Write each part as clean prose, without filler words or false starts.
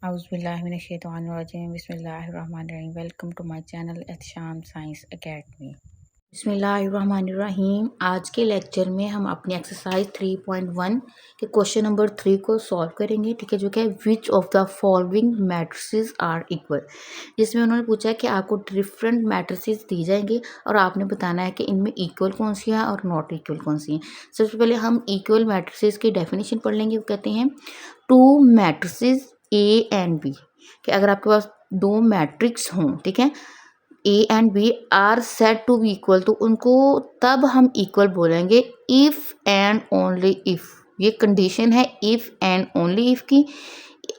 Auzubillahiminash-shaytanir-rajim. Bismillahir-rahmanir-rahim. Welcome to my channel Ehtisham Science Academy. बिस्मिल्लाहिर्रहमानिर्रहीम। आज के लेक्चर में हम अपनी एक्सरसाइज 3.1 के क्वेश्चन नंबर 3 को सॉल्व करेंगे, ठीक है, जो कि है which of the following matrices are equal. जिसमें उन्होंने पूछा है कि आपको डिफरेंट मैट्रिसेस दी जाएंगे और आपने बताना है कि इनमें इक्वल कौन सी है और नॉट इक्वल कौन सी है। सबसे पहले हम इक्वल मैट्रिसेस की डेफिनेशन पढ़ लेंगे। वो कहते हैं two matrices A and B, कि अगर आपके पास दो मैट्रिक्स हों, ठीक है, A and B are said to be equal, तो उनको तब हम इक्वल बोलेंगे इफ एंड ओनली इफ। ये कंडीशन है इफ एंड ओनली इफ की,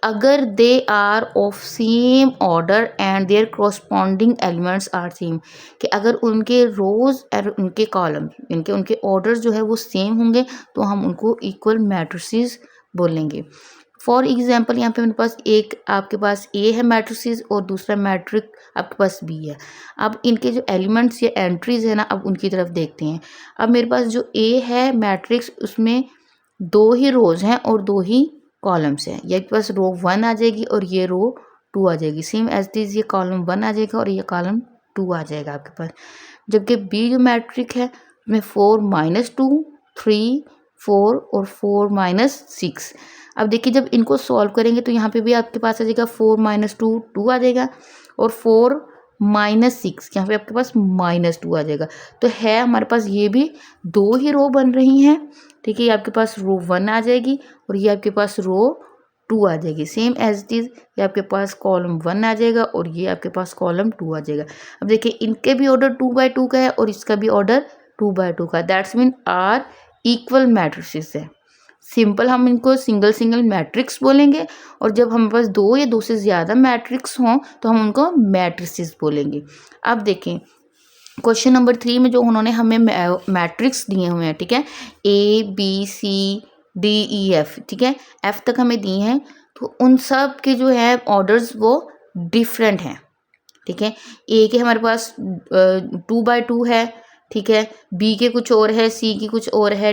अगर they are of same order and their corresponding elements are same, कि अगर उनके रोज और उनके कॉलम उनके ऑर्डर जो है वो सेम होंगे तो हम उनको इक्वल मैट्रिसेस बोलेंगे। फॉर एग्जाम्पल यहाँ पे मेरे पास एक आपके पास ए है मैट्रिसेस और दूसरा मैट्रिक आपके पास बी है। अब इनके जो एलिमेंट्स या एंट्रीज है ना, अब उनकी तरफ देखते हैं। अब मेरे पास जो ए है मैट्रिक्स, उसमें दो ही रोज हैं और दो ही कॉलम्स हैं। ये पास रो 1 आ जाएगी और ये रो 2 आ जाएगी। सेम एज दिस, ये कॉलम 1 आ जाएगा और ये कॉलम 2 आ जाएगा आपके पास। जबकि बी जो मैट्रिक है उसमें 4 - 2 3 4 और 4 - 6। अब देखिए जब इनको सॉल्व करेंगे तो यहाँ पे भी आपके पास आ जाएगा 4 - 2 2 आ जाएगा और 4 - 6 यहाँ पे आपके पास -2 आ जाएगा। तो है हमारे पास ये भी दो ही रो बन रही हैं, ठीक है। ये आपके पास रो 1 आ जाएगी और ये आपके पास रो 2 आ जाएगी। सेम एज इट इज, ये आपके पास कॉलम 1 आ जाएगा और ये आपके पास कॉलम 2 आ जाएगा। अब देखिए इनके भी ऑर्डर 2/2 का है और इसका भी ऑर्डर 2/2 का, that's mean are equal matrices है। सिंपल हम इनको सिंगल सिंगल मैट्रिक्स बोलेंगे और जब हमारे पास दो या दो से ज़्यादा मैट्रिक्स हों तो हम उनको मैट्रिसेस बोलेंगे। अब देखें क्वेश्चन नंबर 3 में जो उन्होंने हमें मैट्रिक्स दिए हुए हैं, ठीक है, ABCDEF, ठीक है, F तक हमें दिए हैं, तो उन सब के जो है ऑर्डर्स वो डिफरेंट हैं, ठीक है। ए के हमारे पास 2/2 है, ठीक है, बी के कुछ और है, सी की कुछ और है,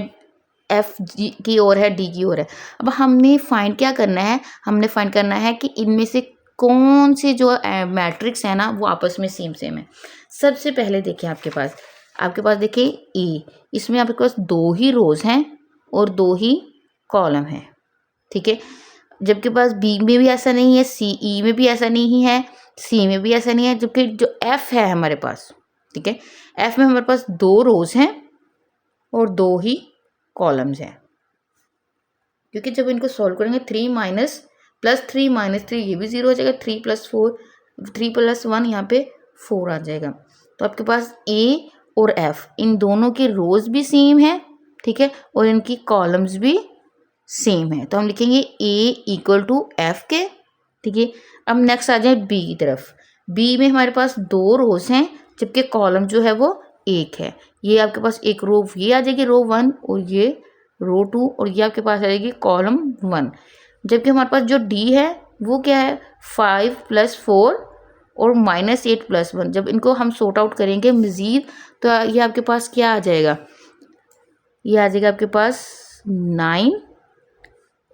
एफ जी की ओर है, डी की ओर है। अब हमने फाइंड क्या करना है, हमने फाइंड करना है कि इनमें से कौन से जो मैट्रिक्स है ना वो आपस में सेम सेम है। सबसे पहले देखिए आपके पास देखिए ए, इसमें आपके पास दो ही रोज हैं और दो ही कॉलम हैं, ठीक है। जबकि पास बी में भी ऐसा नहीं है, सी ई में भी ऐसा नहीं है, सी में भी ऐसा नहीं है। जबकि जो एफ है हमारे पास, ठीक है, एफ में हमारे पास दो रोज हैं और दो ही कॉलम्स हैं, क्योंकि जब इनको सॉल्व करेंगे 3 + 3 - 3 ये भी 0 हो जाएगा, 3 + 4 3 + 1 यहाँ पे 4 आ जाएगा। तो आपके पास ए और एफ इन दोनों की रोज भी सेम है, ठीक है, और इनकी कॉलम्स भी सेम है। तो हम लिखेंगे ए = एफ के, ठीक है। अब नेक्स्ट आ जाए बी की तरफ। बी में हमारे पास दो रोज हैं जबकि कॉलम जो है वो एक है। ये आपके पास एक रो ये आ जाएगी रो 1 और ये रो 2 और ये आपके पास आ जाएगी कॉलम 1। जबकि हमारे पास जो डी है वो क्या है 5 + 4 और -8 + 1। जब इनको हम सॉर्ट आउट करेंगे मज़ीद तो ये आपके पास क्या आ जाएगा, ये आ जाएगा आपके पास 9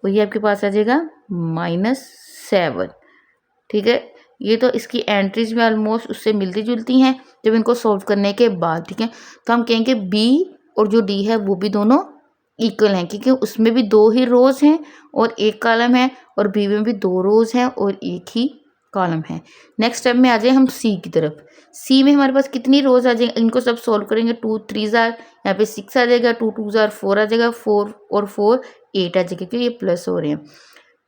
और ये आपके पास आ जाएगा -7, ठीक है। ये तो इसकी एंट्रीज में ऑलमोस्ट उससे मिलती जुलती हैं जब इनको सॉल्व करने के बाद, ठीक है। तो हम कहेंगे बी और जो डी है वो भी दोनों इक्वल हैं, क्योंकि उसमें भी दो ही रोज हैं और एक कॉलम है और बी में भी दो रोज हैं और एक ही कॉलम है। नेक्स्ट स्टेप में आ जाए हम सी की तरफ। सी में हमारे पास कितनी रोज आ जाएंगे, इनको सब सॉल्व करेंगे 2 3 यहाँ पे 6 आ जाएगा, 2 2 4 आ जाएगा, 4 और 4 8 आ जाएगा, क्योंकि ये प्लस हो रहे हैं।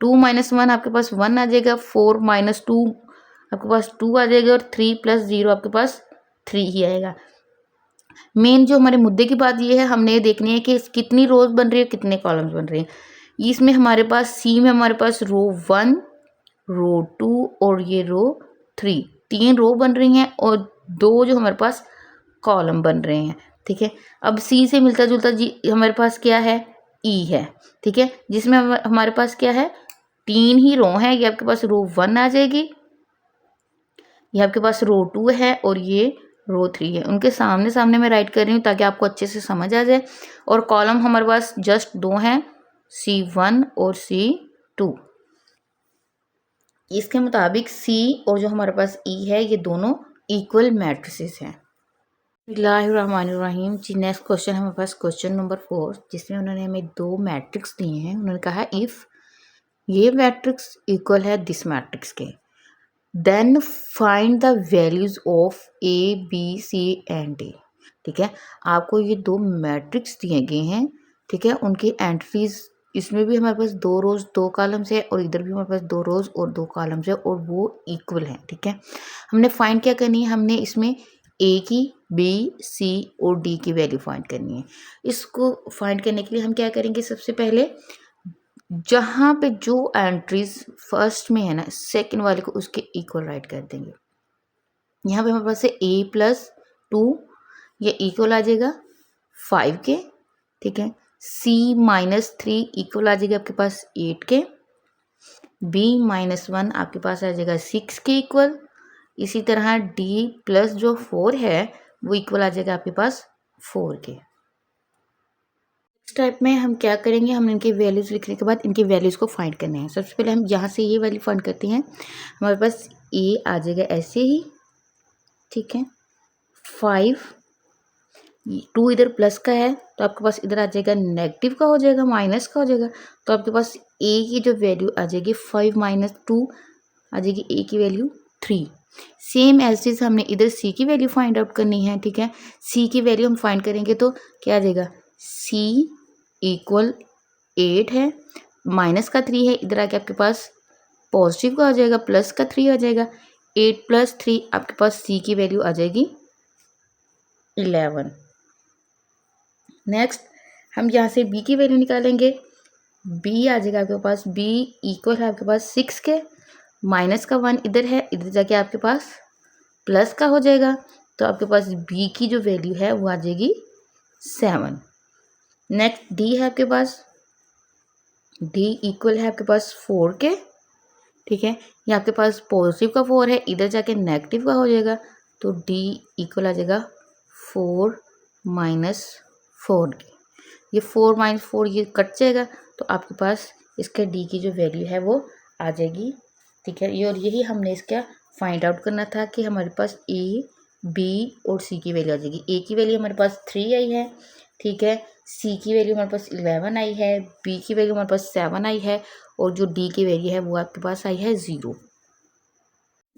2 - 1 आपके पास 1 आ जाएगा, 4 - 2 आपके पास 2 आ जाएगा और 3 + 0 आपके पास 3 ही आएगा। मेन जो हमारे मुद्दे की बात ये है, हमने ये देखनी है कि कितनी रोज बन रही है, कितने कॉलम्स बन रहे हैं। इसमें हमारे पास सी में हमारे पास रो 1 रो 2 और ये रो 3 तीन रो बन रही हैं और दो जो हमारे पास कॉलम बन रहे हैं, ठीक है। अब सी से मिलता जुलता जी हमारे पास क्या है, ई है, ठीक है, जिसमें हमारे पास क्या है 3 ही रो हैं। ये आपके पास रो 1 आ जाएगी, ये आपके पास रो 2 है और ये रो 3 है। उनके सामने सामने मैं राइट कर रही हूँ ताकि आपको अच्छे से समझ आ जाए। और कॉलम हमारे पास जस्ट दो हैं, C1 और C2। इसके मुताबिक सी और जो हमारे पास ई है ये दोनों इक्वल मैट्रिसेस हैं। बिस्मिल्लाहिर्रहमानिर्रहीम जी। नेक्स्ट क्वेश्चन हमारे पास क्वेश्चन नंबर 4, जिसमें उन्होंने हमें दो मैट्रिक्स दिए हैं। उन्होंने कहा इफ़ ये मैट्रिक्स इक्वल है दिस मैट्रिक्स के, then find the values of A B C and D. ठीक है, आपको ये दो मैट्रिक्स दिए गए हैं। ठीक है, उनकी एंट्रीज, इसमें भी हमारे पास 2 रोज 2 कॉलम्स है और इधर भी हमारे पास 2 रोज और 2 कॉलम्स है और वो इक्वल हैं। ठीक है, हमने फाइंड क्या करनी है, हमने इसमें ए की, बी, सी और डी की वैल्यू फाइंड करनी है। इसको फाइंड करने के लिए हम क्या करेंगे, सबसे पहले जहाँ पे जो एंट्रीज फर्स्ट में है ना, सेकंड वाले को उसके इक्वल राइट कर देंगे। यहाँ पे हमारे पास है a+2, ये इक्वल आ जाएगा 5 के। ठीक है, c-3 इक्वल आ जाएगा आपके पास 8 के। b-1 आपके पास आ जाएगा 6 के इक्वल। इसी तरह d प्लस जो 4 है वो इक्वल आ जाएगा आपके पास 4 के। इस टाइप में हम क्या करेंगे, हम इनकी वैल्यूज़ लिखने के बाद इनकी वैल्यूज़ को फाइंड करने हैं। सबसे पहले हम यहाँ से ये वैल्यू फाइंड करते हैं। हमारे पास a आ जाएगा ऐसे ही। ठीक है, 5, 2 इधर प्लस का है तो आपके पास इधर आ जाएगा नेगेटिव का हो जाएगा, माइनस का हो जाएगा। तो आपके पास a की जो वैल्यू आ जाएगी 5 - 2 आ जाएगी a की वैल्यू 3। सेम एज इज हमने इधर c की वैल्यू फाइंड आउट करनी है। ठीक है, c की वैल्यू हम फाइंड करेंगे तो क्या आ जाएगा, c इक्वल 8 है, माइनस का 3 है, इधर आके आपके पास पॉजिटिव का हो जाएगा, प्लस का 3 आ जाएगा। 8 + 3 आपके पास c की वैल्यू आ जाएगी 11। नेक्स्ट हम यहाँ से b की वैल्यू निकालेंगे। b आ जाएगा आपके पास, b इक्वल है आपके पास 6 के, माइनस का 1 इधर है, इधर जाके आपके पास प्लस का हो जाएगा। तो आपके पास b की जो वैल्यू है वो आ जाएगी 7। नेक्स्ट d है आपके पास, d इक्वल है आपके पास 4 के। ठीक है, ये आपके पास पॉजिटिव का 4 है, इधर जाके नेगेटिव का हो जाएगा। तो d इक्वल आ जाएगा 4 - 4 के। ये 4 - 4 ये कट जाएगा तो आपके पास इसके d की जो वैल्यू है वो आ जाएगी। ठीक है, ये और यही हमने इसका फाइंड आउट करना था कि हमारे पास a, b और c की वैल्यू आ जाएगी। a की वैल्यू हमारे पास 3 आई है। ठीक है, c की वैल्यू हमारे पास 11 आई है, b की वैल्यू हमारे पास 7 आई है और जो d की वैल्यू है वो आपके पास आई है 0।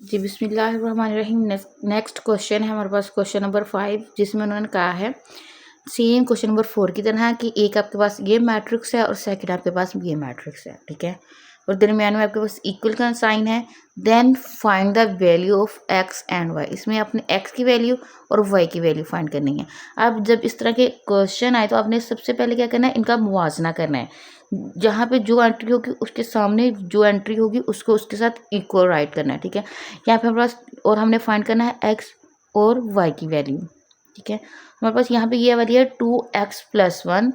जी बिस्मिल्लाहिर्रहमानिर्रहीम। नेक्स्ट क्वेश्चन है हमारे पास क्वेश्चन नंबर 5, जिसमें उन्होंने कहा है सेम क्वेश्चन नंबर 4 की तरह कि एक आपके पास ये मैट्रिक्स है और सेकंड आपके पास ये मैट्रिक्स है। ठीक है, और दरमियान में आपके पास इक्वल का साइन है। Then find the value of x and y। इसमें आपने x की वैल्यू और y की वैल्यू फाइंड करनी है। अब जब इस तरह के क्वेश्चन आए तो आपने सबसे पहले क्या करना है, इनका मुवाजना करना है। जहाँ पे जो एंट्री होगी उसके सामने जो एंट्री होगी उसको उसके साथ इक्वल राइट करना है। ठीक है, यहाँ पे हमारे पास और हमने फाइंड करना है x और y की वैल्यू। ठीक है, हमारे पास यहाँ पे ये वाली है 2x + 1।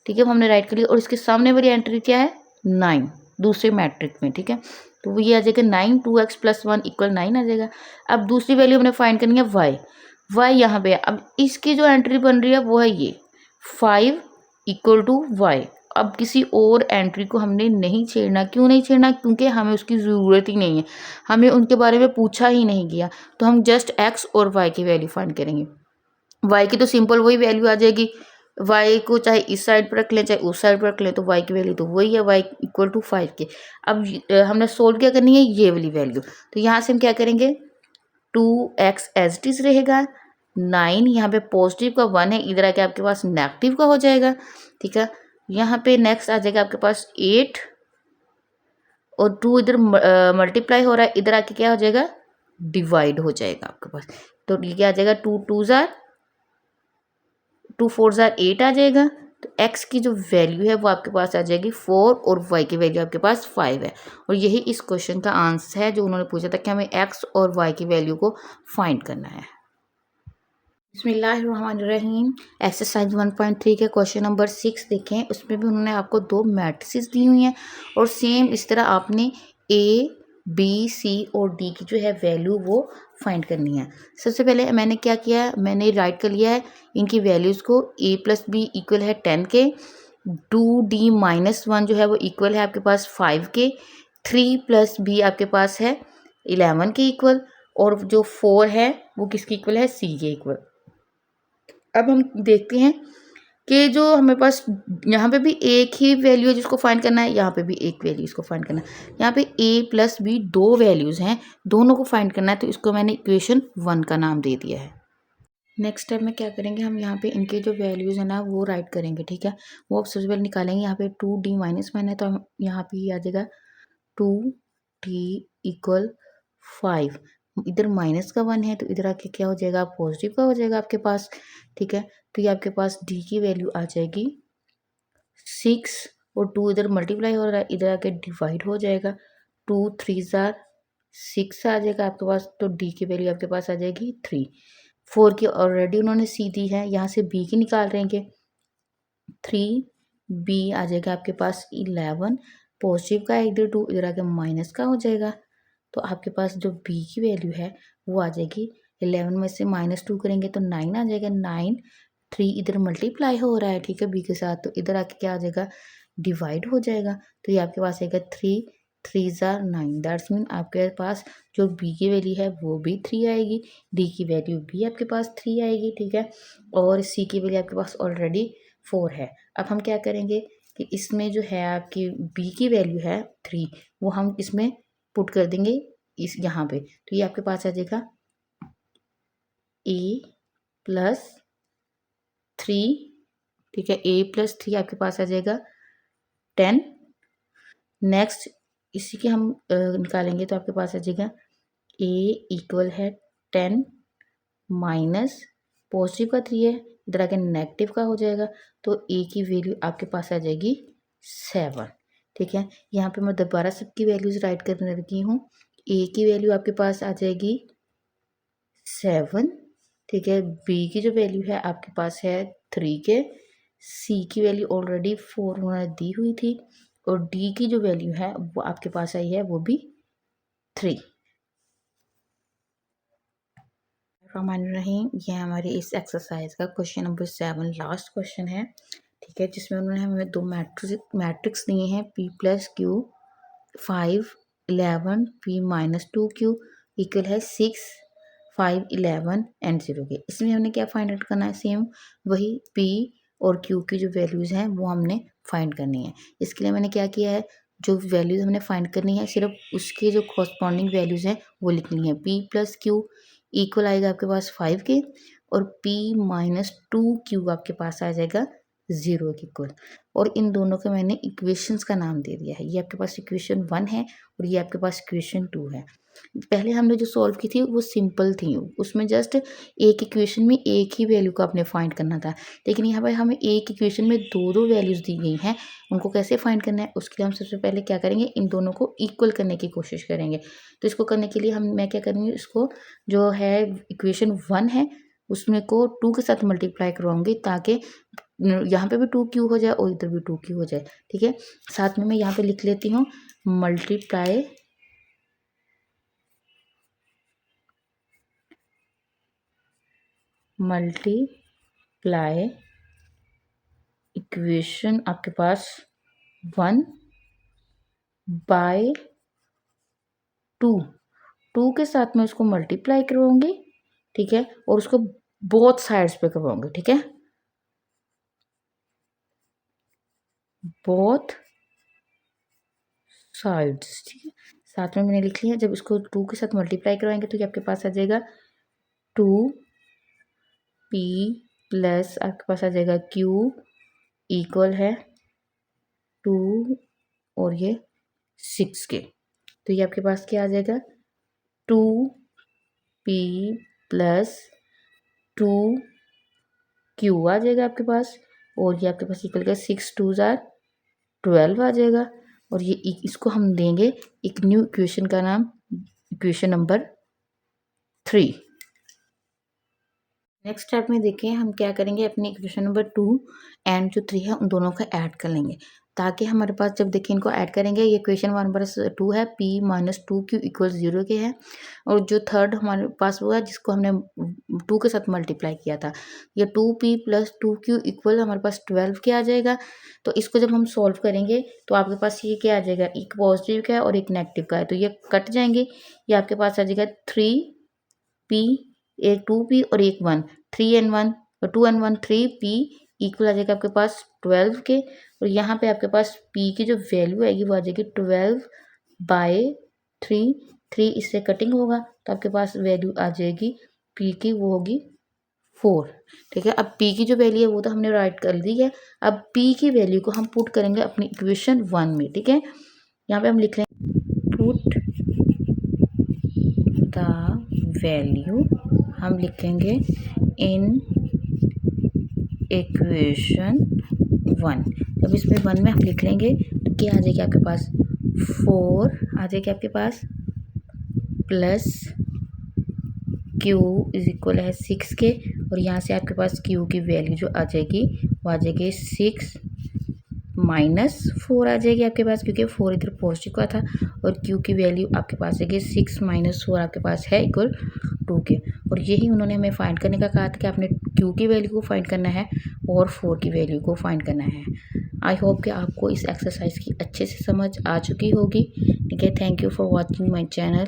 ठीक है, हमने राइट कर लिया और इसके सामने वाली एंट्री क्या है 9 दूसरे मैट्रिक में। ठीक है, तो वो ये आ जाएगा 9, 2x + 1 = 9 आ जाएगा। अब दूसरी वैल्यू हमने फाइंड करनी है y यहाँ पे है। अब इसकी जो एंट्री बन रही है वो है ये 5 = y। अब किसी और एंट्री को हमने नहीं छेड़ना। क्यों नहीं छेड़ना, क्योंकि हमें उसकी ज़रूरत ही नहीं है, हमें उनके बारे में पूछा ही नहीं गया। तो हम जस्ट x और y की वैल्यू फाइंड करेंगे। y की तो सिंपल वही वैल्यू आ जाएगी, y को चाहे इस साइड पर रख लें चाहे उस साइड पर रख लें तो y की वैल्यू तो वही है, y = 5 के। अब हमने सोल्व क्या करनी है, ये वाली वैल्यू। तो यहाँ से हम क्या करेंगे, 2x एज इट इज रहेगा, 9 यहाँ पे पॉजिटिव का 1 है, इधर आके आपके पास नेगेटिव का हो जाएगा। ठीक है, यहाँ पे नेक्स्ट आ जाएगा आपके पास 8 और 2 इधर मल्टीप्लाई हो रहा है, इधर आके क्या हो जाएगा, डिवाइड हो जाएगा आपके पास। तो ये क्या आ जाएगा, 2 4 8 आ जाएगा। तो x की जो वैल्यू है वो आपके पास आ जाएगी 4 और y की वैल्यू आपके पास 5 है। और यही इस क्वेश्चन का आंसर है जो उन्होंने पूछा था कि हमें x और y की वैल्यू को फाइंड करना है। बिस्मिल्लाहिर्रहमानिर्रहीम। एक्सरसाइज 1.3 के क्वेश्चन नंबर 6 देखें, उसमें भी उन्होंने आपको दो मैट्रिसेस दी हुई हैं और सेम इस तरह आपने a, b, c और d की जो है वैल्यू वो फाइंड करनी है। सबसे पहले मैंने क्या किया है, मैंने राइट कर लिया है इनकी वैल्यूज़ को। a + b = 10 के, 2d - 1 जो है वो इक्वल है आपके पास 5 के, 3 प्लस बी आपके पास है 11 के इक्वल, और जो 4 है वो किसके इक्वल है, सी के इक्वल। अब हम देखते हैं कि जो हमें पास यहाँ पे भी एक ही वैल्यू है जिसको फाइंड करना है, यहाँ पे भी एक वैल्यू इसको फाइंड करना है। यहाँ पे a प्लस बी दो वैल्यूज़ हैं, दोनों को फाइंड करना है, तो इसको मैंने इक्वेशन 1 का नाम दे दिया है। नेक्स्ट स्टेप में क्या करेंगे, हम यहाँ पे इनके जो वैल्यूज़ है ना वो राइट करेंगे, ठीक है। वो अब सबसे पहले निकालेंगे, यहाँ पे 2d माइनस 1 है तो हम यहाँ पे ये आ जाएगा 2d इक्वल 5। इधर माइनस का 1 है तो इधर आके क्या हो जाएगा, पॉजिटिव का हो जाएगा आपके पास, ठीक है। तो ये आपके पास d की वैल्यू आ जाएगी 6, और 2 इधर मल्टीप्लाई हो रहा है, इधर आके डिवाइड हो जाएगा, 2 3 जार 6 आ जाएगा आपके पास, तो d की वैल्यू आपके पास आ जाएगी 3। 4 की ऑलरेडी उन्होंने सी दी है, यहाँ से b की निकाल रहेंगे, 3b आ जाएगा आपके पास 11, पॉजिटिव का है इधर 2, इधर आके माइनस का हो जाएगा, तो आपके पास जो b की वैल्यू है वो आ जाएगी 11 में से -2 करेंगे तो 9 आ जाएगा, 9 3 इधर मल्टीप्लाई हो रहा है, ठीक है, b के साथ, तो इधर आके क्या आ जाएगा, डिवाइड हो जाएगा, तो ये आपके पास आएगा 3 3 जार 9, दैट्स मीन आपके पास जो b की वैल्यू है वो भी 3 आएगी, d की वैल्यू भी आपके पास 3 आएगी, ठीक है, और c की वैल्यू आपके पास ऑलरेडी 4 है। अब हम क्या करेंगे कि इसमें जो है आपकी b की वैल्यू है 3, वो हम इसमें पुट कर देंगे इस यहाँ पे, तो ये आपके पास आ जाएगा a प्लस 3, ठीक है, a प्लस 3 आपके पास आ जाएगा 10। नेक्स्ट इसी के हम निकालेंगे तो आपके पास आ जाएगा a इक्वल है 10 माइनस पॉजिटिव का 3 है, इधर आके नेगेटिव का हो जाएगा, तो a की वैल्यू आपके पास आ जाएगी 7, ठीक है। यहाँ पे मैं दोबारा सबकी वैल्यूज राइट करने लगी हूँ। a की वैल्यू आपके पास आ जाएगी 7, ठीक है, b की जो वैल्यू है आपके पास है 3 के, c की वैल्यू ऑलरेडी 4 उन्होंने दी हुई थी, और d की जो वैल्यू है वो आपके पास आई है वो भी 3। रहीम, ये हमारे इस एक्सरसाइज का क्वेश्चन नंबर 7 लास्ट क्वेश्चन है, ठीक है, जिसमें उन्होंने हमें दो मैट्रिक्स दिए हैं, p plus Q 5 11 p minus 2q equal है 6 5 11 एंड 0 के। इसमें हमने क्या फाइंड आउट करना है, सेम वही p और q की जो वैल्यूज़ हैं वो हमने फाइंड करनी है। इसके लिए मैंने क्या किया है, जो वैल्यूज़ हमने फाइंड करनी है सिर्फ उसके जो कॉरस्पॉन्डिंग वैल्यूज़ हैं वो लिखनी है। p प्लस क्यू इक्वल आएगा आपके पास 5 के, और p माइनस 2q आपके पास आ जाएगा 0 के इक्वल, और इन दोनों के मैंने इक्वेशंस का नाम दे दिया है। ये आपके पास इक्वेशन 1 है और ये आपके पास इक्वेशन 2 है। पहले हमने जो सॉल्व की थी वो सिंपल थी, उसमें जस्ट एक इक्वेशन में एक ही वैल्यू का आपने फाइंड करना था, लेकिन यहाँ पर हमें एक इक्वेशन में दो दो वैल्यूज़ दी गई हैं, उनको कैसे फाइंड करना है उसके लिए हम सबसे पहले क्या करेंगे, इन दोनों को इक्वल करने की कोशिश करेंगे। तो इसको करने के लिए मैं क्या करूँगी, इसको जो है इक्वेशन 1 है उसमें को 2 के साथ मल्टीप्लाई करवाऊंगी, ताकि यहाँ पे भी 2q हो जाए और इधर भी 2q हो जाए, ठीक है। साथ में मैं यहाँ पे लिख लेती हूँ मल्टीप्लाई इक्वेशन आपके पास 1 बाय 2 के साथ में उसको मल्टीप्लाई करवाऊंगी, ठीक है, और उसको बोथ साइड्स पे करवाऊंगी, ठीक है, बोथ साइड्स, ठीक है। साथ में मैंने लिख लिया, जब इसको 2 के साथ मल्टीप्लाई करवाएंगे तो ये आपके पास आ जाएगा 2p प्लस आपके पास आ जाएगा q इक्वल है 2 और ये 6 के, तो ये आपके पास क्या आ जाएगा 2p प्लस 2q आ जाएगा आपके पास, और ये आपके पास इक्वल का 6 2 जार 12 आ जाएगा, और ये इसको हम देंगे एक न्यू इक्वेशन का नाम, इक्वेशन नंबर 3। नेक्स्ट स्टेप में देखें हम क्या करेंगे, अपनी इक्वेशन नंबर 2 एंड जो 3 है उन दोनों का ऐड कर लेंगे। ताकि हमारे पास जब देखिए इनको ऐड करेंगे, ये इक्वेशन 1/2 है, p माइनस 2q इक्वल 0 के है, और जो थर्ड हमारे पास वो है जिसको हमने 2 के साथ मल्टीप्लाई किया था, ये 2p प्लस 2q इक्वल हमारे पास 12 के आ जाएगा। तो इसको जब हम सॉल्व करेंगे तो आपके पास ये क्या आ जाएगा, एक पॉजिटिव का है और एक नेगेटिव का है, तो ये कट जाएंगे, ये आपके पास आ जाएगा 3p, एक 2p और एक 1, 3 and 1 और 2 and 1 3p इक्वल आ जाएगा आपके पास 12 के, और यहाँ पे आपके पास p की जो वैल्यू आएगी वो आ जाएगी 12/3, 3 इससे कटिंग होगा तो आपके पास वैल्यू आ जाएगी p की, वो होगी 4। ठीक है, अब p की जो वैल्यू है वो तो हमने राइट कर दी है, अब p की वैल्यू को हम पुट करेंगे अपनी इक्वेशन 1 में। ठीक है, यहाँ पे हम लिख लेंगे पुट द वैल्यू, हम लिखेंगे इन इक्वेशन 1। अब इसमें 1 में हम लिख लेंगे तो क्या आ जाएगा आपके पास, 4 आ जाएगा आपके पास, प्लस q इज इक्वल है 6 के, और यहाँ से आपके पास q की वैल्यू जो आ जाएगी वो आ जाएगी 6 माइनस 4 आ जाएगी आपके पास, क्योंकि 4 इधर पॉजिटिव का था, और q की वैल्यू आपके पास आएगी 6 माइनस 4 आपके पास है इक्वल 2 के। और यही उन्होंने हमें फाइंड करने का कहा था कि आपने q की वैल्यू को फाइंड करना है और 4 की वैल्यू को फाइंड करना है। आई होप कि आपको इस एक्सरसाइज की अच्छे से समझ आ चुकी होगी। ठीक है, thank you for watching my channel.